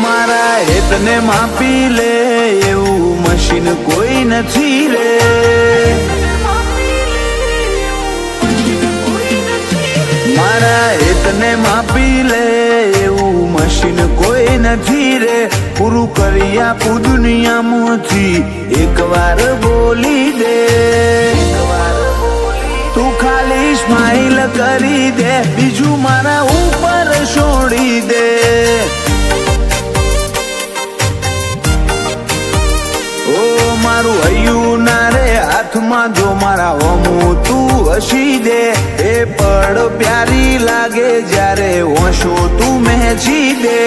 મારા હેતને માપી લે એવું મશીન કોઈ નથી રે. મારા હેતને માપી લે એવું મશીન કોઈ નથી રે. પૂરું કરી આપું દુનિયામાંથી એકવાર બોલી દે. તું ખાલી સ્માઈલ કરી દે બીજું મારા ઉપર છોડી દે. ઓ મારું હૈયું ના રે હાથમાં જો મારા હોમું તું હસી દે. એ પડ પ્યારી લાગે જ્યારે હોશો તું મહેજી દે.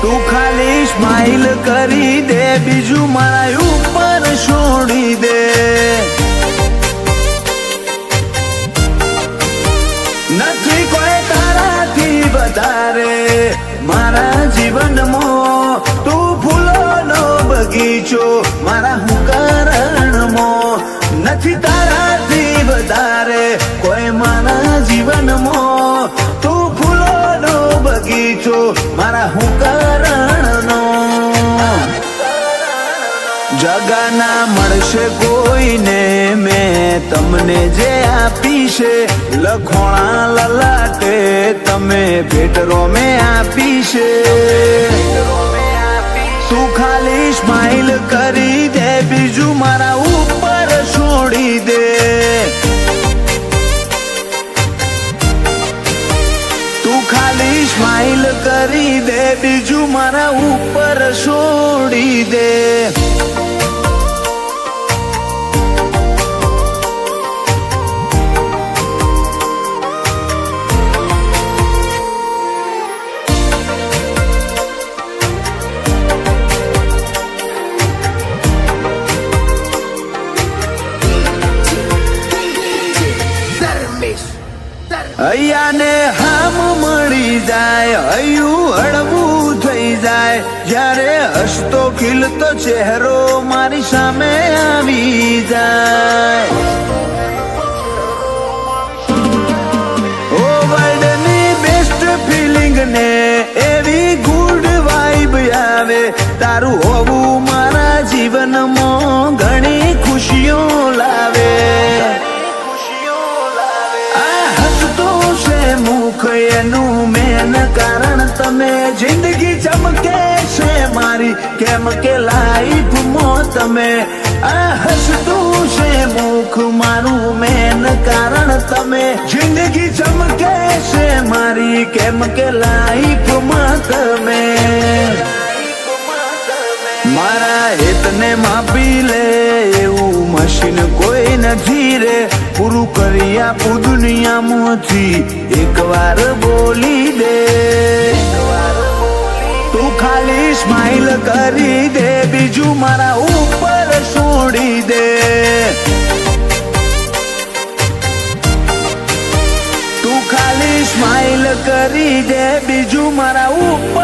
તું ખાલી સ્માઈલ કરી દે બીજું મારા ઉપર છોડી દે. નથી કોઈ તારાથી વધારે મારા જીવનમાં. તું ફૂલોનો બગીચો મારા હું કરણમાં. નથી તારાથી વધારે કોઈ મારા જીવનમાં. તું ફૂલોનો બગીચો મારા હું કરણનો. જગાના મળશે કોઈને મેં તમને જે આપી છે. લખોણા લલાટે તમે ભેટરો મેં આપી છે. તું ખાલી સ્માઈલ કરી દે બીજું મારા ઉપર છોડી દે. તું ખાલી સ્માઈલ કરી દે બીજું મારા ઉપર છોડી દે. હૈયાને હામ મળી જાય હૈયું હળવું થઈ જાય જ્યારે હસતો ખીલતો ચહેરો મારી સામે આવી જાય. ઓ વર્લ્ડની બેસ્ટ ફિલિંગ ને એવી ગુડ વાઇબ આવે. તારું હોવું મારા જીવનમાં ઘણી ખુશીઓ લાવે. મુખ એનું મેન કારણ તમે. જિંદગી ચમકે છે મારી કેમ કે લાઈફમાં તમે. આ હસતું છે મુખ મારું મેન કારણ તમે. જિંદગી ચમકે છે મારી કેમ કે લાઈફમાં તમે. મારા હેતને માપી લે એવું મશીન કોઈ નથી રે. પૂરું કરી આપું દુનિયામાંથી એકવાર બોલી દે. તું ખાલી સ્માઈલ કરી દે બીજું મારા ઉપર છોડી દે. તું ખાલી સ્માઈલ કરી દે બીજું મારા ઉપર